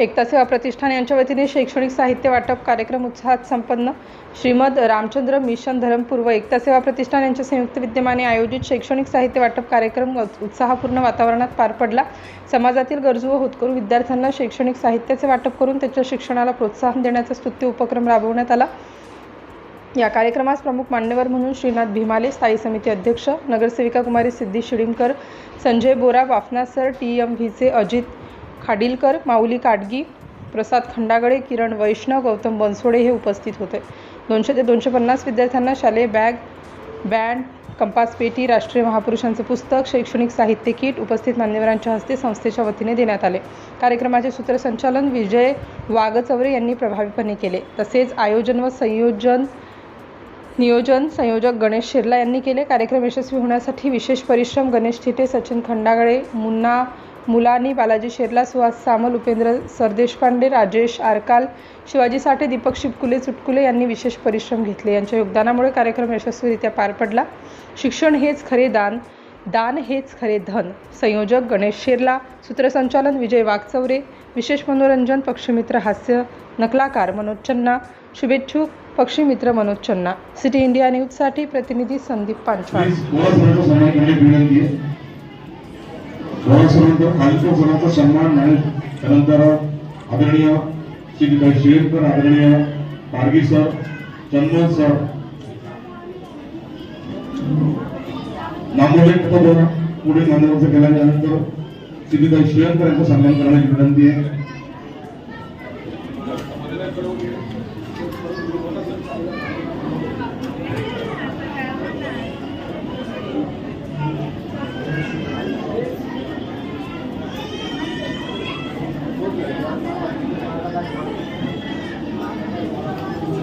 एकता सेवा प्रतिष्ठान यांच्या वतीने शैक्षणिक साहित्य वाटप कार्यक्रम उत्साहात संपन्न। श्रीमद रामचंद्र मिशन धरमपूर व एकता सेवा प्रतिष्ठान यांच्या संयुक्त विद्यमाने आयोजित शैक्षणिक साहित्य वाटप कार्यक्रम उत्साहपूर्ण वातावरणात पार पडला। समाजातील गरजू व होतकरू विद्यार्थ्यांना शैक्षणिक साहित्याचे वाटप करून त्यांच्या शिक्षणाला प्रोत्साहन देण्याचा स्तुत्य उपक्रम राबवण्यात आला। या कार्यक्रमास प्रमुख मान्यवर म्हणून श्रीनाथ भीमाले, स्थायी समिती अध्यक्ष, नगरसेविका कुमारी सिद्धी शिडीमकर, संजय बोरा, वाफना सर, TMVचे अजित खाडीलकर, माऊली काडगी, प्रसाद खंडागळे, किरण वैष्णव, गौतम बनसोडे हे उपस्थित होते। 200 ते 250 विद्यार्थ्यांना शालेय बॅग, बँड, कंपास पेटी, राष्ट्रीय महापुरुषांचे पुस्तक, शैक्षणिक साहित्य किट उपस्थित मान्यवरांच्या हस्ते संस्थेच्या वतीने देण्यात आले। कार्यक्रमाचे सूत्रसंचालन विजय वागचौरे यांनी प्रभावीपणे केले। तसेच आयोजन व नियोजन संयोजक गणेश शिरला यांनी केले। कार्यक्रम यशस्वी होण्यासाठी विशेष परिश्रम गणेश थिटे, सचिन खंडागळे, मुन्ना मुलानी, बालाजी शेरला, सुहास सामल, उपेंद्र सरदेशपांडे, राजेश आरकाल, शिवाजी साठे, दीपक शिपकुले चुटकुले यांनी विशेष परिश्रम घेतले। यांच्या योगदानामुळे कार्यक्रम यशस्वीरित्या पार पडला। शिक्षण हेच खरे दान, दान हेच खरे धन। संयोजक गणेश शेरला, सूत्रसंचालन विजय वागचौरे, विशेष मनोरंजन पक्षीमित्र हास्य नकलाकार मनोज चन्ना, शुभेच्छुक पक्षीमित्र मनोज चन्ना। सिटी इंडिया न्यूजसाठी प्रतिनिधी संदीप पांचाळ। सन्मान नाही त्यानंतर आदरणीय श्री शिडीमकर, आदरणीय पारगी सर, चन्मन सर नामोल्लेख पत्र पुढे मान्यवर केल्यानंतर श्री शिडीमकर यांचा सन्मान करण्याची विनंती आहे।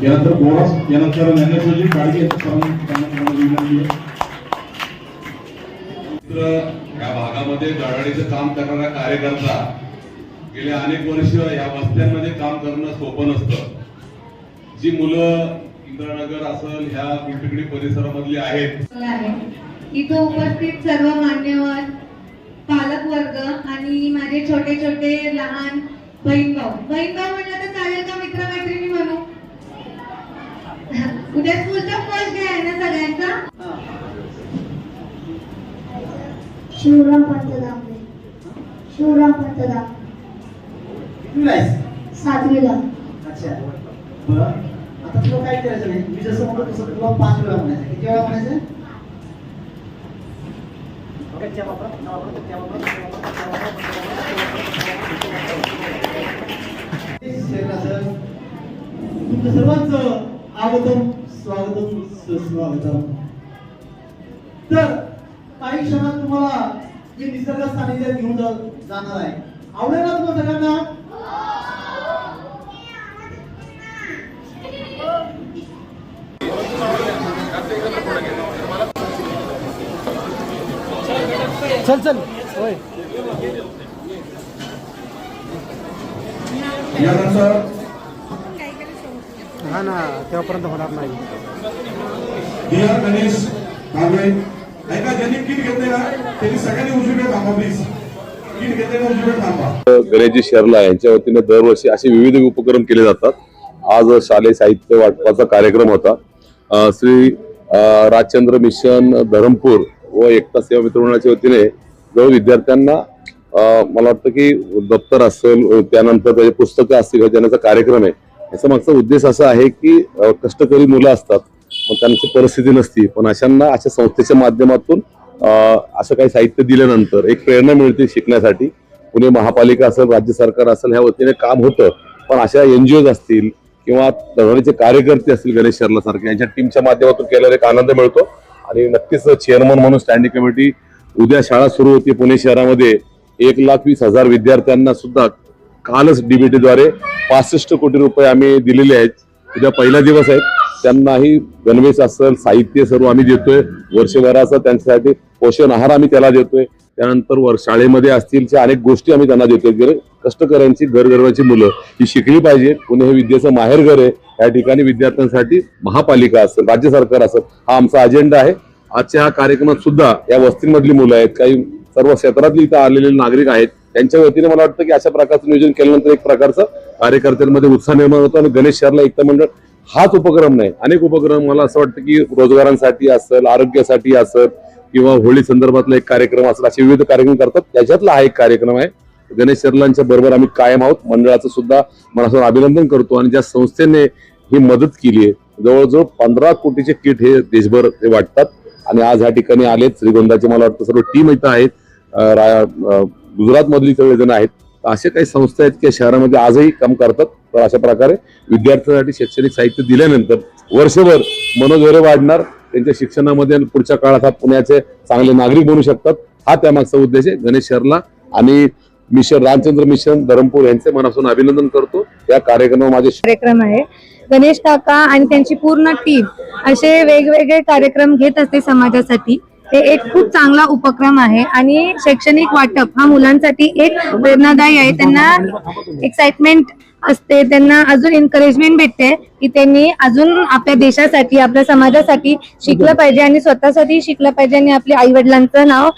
यानंतर बोनस, यानंतर ज्ञानेश्वरजी काळजी या भागामध्ये दळणवळणीचं काम करणारा कार्यकर्ता गेले अनेक वर्ष या वस्त्यांमध्ये काम करणं सोपं नसतं। जी मुलं इंद्रनगर असेल ह्या पिंपरी परिसरामधली आहेत, इथं उपस्थित सर्व मान्यवर, पालकवर्ग आणि माझे छोटे छोटे लहान बहीण भाऊ म्हटलं तर चालेल का? मित्रमैत्रिणी म्हणू? उद्या स्कूलचा फर्स्ट डे आहे ना सगळ्यांचा? शिवराम पंतदामले, शिवराम पंतदाम सातवीला। अच्छा बरं, आता तुला काय करायचं नाही, मी जसं म्हणतो तसं तुला 5 वेळा म्हणायचं। किती वेळा म्हणायचं? तुमचं सर्वांचं आगतम स्वागतम सुस्वागतम। तर काही क्षणात तुम्हाला जे निसर्ग सानिध्यात घेऊन जाणार आहे, आवडेल ना तुम्हाला सगळ्यांना? चल चल होय। यानंतर हा ना, तेव्हापर्यंत होणार नाही। गणेश कांबळे ऐका, ज्यांनी किट घेतले ना त्यांनी सगळ्यांनी उजवीकडे थांबा प्लीज। किट घेतलेला उजवीकडे थांबा। गणेशजी शेरला यांच्या वतीने दरवर्षी असे विविध उपक्रम केले जातात। आज शालेय साहित्य वाटपाचा कार्यक्रम होता। श्री रामचंद्र मिशन धरमपूर व एकता सेवा मित्रमंडळाच्या वतीने जवळ विद्यार्थ्यांना मला वाटतं की दप्तर असेल, त्यानंतर त्याचे पुस्तकं असतील देण्याचा कार्यक्रम आहे। याचा मागचा उद्देश असा आहे की कष्टकरी मुलं असतात, मग त्यांची परिस्थिती नसती, पण अशांना अशा संस्थेच्या माध्यमातून असं काही साहित्य दिल्यानंतर एक प्रेरणा मिळते शिकण्यासाठी। पुणे महापालिका असेल, राज्य सरकार असेल, ह्या वतीने काम होतं, पण अशा NGOज असतील किंवा दळणवळणीचे कार्यकर्ते असतील गणेश शेरला सारखे यांच्या टीमच्या माध्यमातून केल्यावर एक आनंद मिळतो। आणि नक्कीच चेअरमन म्हणून स्टँडिंग कमिटी, उद्या शाळा सुरू होती पुणे शहरामध्ये, 1,20,000 विद्यार्थ्यांना सुद्धा कालच DBT द्वारे 65 कोटी रुपये आम्ही दिलेले आहेत। उद्या पहिला दिवस आहे, त्यांनाही गणवेश असेल, साहित्य सर्व आम्ही देतोय। वर्षभराचा त्यांच्यासाठी पोषण आहार आम्ही त्याला देतोय। त्यानंतर शाळेमध्ये असतील अनेक गोष्टी आम्ही त्यांना देतोय। कष्टकऱ्यांची गरगरवाची मुलं ही शिकली पाहिजे। पुणे हे विद्येचं माहेरघर आहे। या ठिकाणी विद्यार्थ्यांसाठी महापालिका असेल, राज्य सरकार असेल, हा आमचा अजेंडा आहे। आजच्या हा कार्यक्रमात सुद्धा या वस्तीमधली मुलं आहेत, काही सर्व क्षेत्रातली इथं आलेले नागरिक आहेत, त्यांच्या वतीने मला वाटतं की अशा प्रकारचं नियोजन केल्यानंतर एक प्रकारचं कार्यकर्त्यांमध्ये उत्साह निर्माण होतो आणि गणेश शहरला एकता मंडळ हाच उपक्रम नाही, अनेक उपक्रम मला असं वाटतं की रोजगारांसाठी असेल, आरोग्यासाठी असेल किंवा होळी संदर्भातला एक कार्यक्रम असेल, असे विविध कार्यक्रम करतात. त्याच्यातला हा एक कार्यक्रम आहे. गणेश शर्लांच्या बरोबर आम्ही कायम आहोत. मंडळाचं सुद्धा मनापासून अभिनंदन करतो आणि ज्या संस्थेने ही मदत केली आहे, जवळजवळ 15 कोटीचे किट हे देशभर ते वाटतात आणि आज ह्या ठिकाणी आलेत. श्रीगोंदाचे मला वाटतं सर्व टीम इथं आहेत, गुजरात मधली सगळे जण आहेत. असे काही संस्था आहेत की शहरामध्ये आजही काम करतात. तर अशा प्रकारे विद्यार्थ्यांसाठी शैक्षणिक साहित्य दिल्यानंतर वर्षभर मनोधैर्य वाढणार, त्यांच्या शिक्षणामध्ये आणि पुढच्या काळात हा पुण्याचे चांगले नागरिक बनू शकतात. हा त्यामागचा उद्देश आहे. गणेश शहरला आणि मिशन रामचंद्र मिशन धरमपूर यांचे मनापासून अभिनंदन करतो. या कार्यक्रमात माझे कार्यक्रम आहे. गणेश काका आणि त्यांची पूर्ण टीम असे वेगवेगळे कार्यक्रम घेत असते समाजासाठी. ते एक खूप चांगला उपक्रम आहे आणि शैक्षणिक वाटप हा मुलांसाठी एक प्रेरणादायी आहे. त्यांना एक्साइटमेंट असते, त्यांना अजून एनकरेजमेंट भेटते की त्यांनी अजून आपल्या देशासाठी, आपल्या समाजासाठी शिकलं पाहिजे आणि स्वतःसाठी शिकलं पाहिजे आणि आपल्या आई वडिलांचं नाव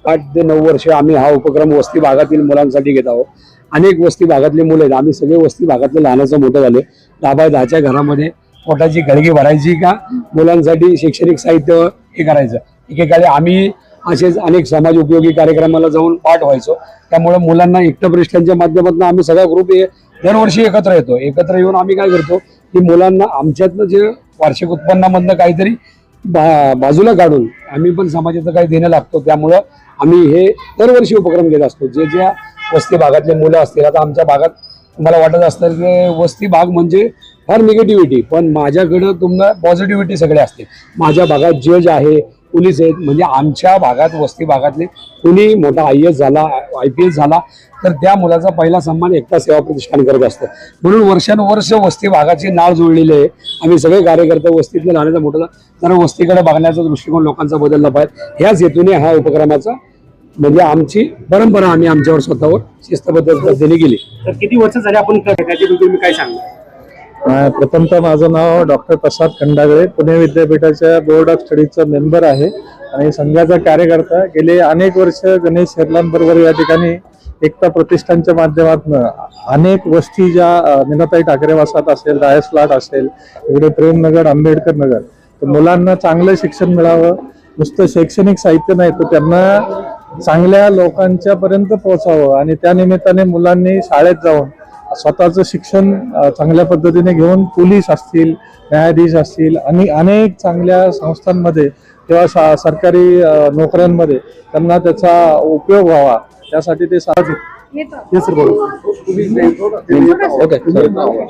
8 ते 9 वर्ष आम्ही हा उपक्रम वस्ती भागातील मुलांसाठी घेत आहोत. अनेक वस्ती भागातले मुलं आहेत. आम्ही सगळे वस्ती भागातले लहानाचं मोठं झाले. 10x10च्या घरामध्ये पोटाची गडगी भरायची का मुलांसाठी शैक्षणिक साहित्य हे करायचं. एकेकाळी आम्ही असेच अनेक समाज उपयोगी कार्यक्रमाला जाऊन पाठ व्हायचो. त्यामुळे मुलांना एकटपरिष्ठांच्या माध्यमातून आम्ही सगळा ग्रुप दरवर्षी एकत्र येतो. एकत्र येऊन आम्ही काय करतो की मुलांना आमच्यातनं जे वार्षिक उत्पन्नामधनं काहीतरी बाजूला काढून आम्ही पण समाजाचं काही देणं लागतो. त्यामुळं आम्ही हे दरवर्षी उपक्रम घेत असतो. जे ज्या वस्ती भागातले मुलं असतील, आता आमच्या भागात तुम्हाला वाटत असतं की वस्ती भाग म्हणजे फार निगेटिव्हिटी, पण माझ्याकडं तुम्हाला पॉझिटिव्हिटी सगळे असते. माझ्या भागात जज आहे, पोलीस आहेत. म्हणजे आमच्या भागात वस्ती भागातले कुणी मोठा IAS झाला, IPS झाला तर त्या मुलाचा पहिला सन्मान एकता सेवा प्रतिष्ठान करत असतं. म्हणून वर्षानुवर्ष वस्ती भागाची नाळ जुळलेली आहे. आम्ही सगळे कार्यकर्ते वस्तीतले लहानाचा मोठा जरा वस्तीकडे बघण्याचा दृष्टिकोन लोकांचा बदलला पाहिजे. ह्याच हेतूने हा उपक्रमाचा म्हणजे आमची परंपरा आम्ही आमच्यावर स्वतःवर शिस्तबद्ध पद्धतीने गेली. तर किती वर्ष झाले आपण त्याच्याबद्दल तुम्ही काय सांगणार? प्रथमतः माझं नाव डॉक्टर प्रसाद खंडागळे, पुणे विद्यापीठाच्या बोर्ड ऑफ स्टडीजचा मेंबर आहे आणि संघाचा कार्यकर्ता. गेले अनेक वर्ष गणेश शर्लांबरोबर या ठिकाणी एकता प्रतिष्ठानच्या माध्यमातून अनेक वस्ती ज्या मीनाताई ठाकरे वसाहत असेल, रायस प्लॉट असेल, इकडे प्रेमनगर, आंबेडकर नगर, तर मुलांना चांगलं शिक्षण मिळावं. नुसतं शैक्षणिक साहित्य नाही तर त्यांना चांगल्या लोकांच्या पर्यंत पोहोचावं आणि त्या निमित्ताने मुलांनी शाळेत जाऊन स्वतःचं शिक्षण चांगल्या पद्धतीने घेऊन पोलीस असतील, न्यायाधीश असतील आणि अनेक चांगल्या संस्थांमध्ये किंवा सरकारी नोकऱ्यांमध्ये त्यांना त्याचा उपयोग व्हावा त्यासाठी ते ओके.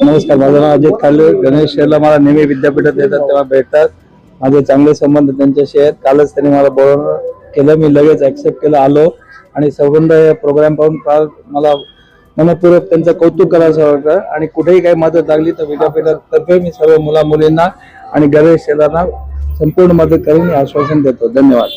नमस्कार, माझं नाव अजित खाले. गणेश शहरला मला नेहमी विद्यापीठात येतात तेव्हा भेटतात. माझे चांगले संबंध त्यांच्याशी आहेत. कालच त्यांनी मला बोलवणं केलं, मी लगेच ऍक्सेप्ट केलं, आलो आणि सौगंध प्रोग्राम पाहून फार मला मनपूर्वक त्यांचं कौतुक करायचं वाटतं. आणि कुठेही काही मदत लागली तर विद्यापीठातर्फे मी सर्व मुला मुलींना आणि गणेश शहरांना संपूर्ण मदत करून आश्वासन देतो. धन्यवाद.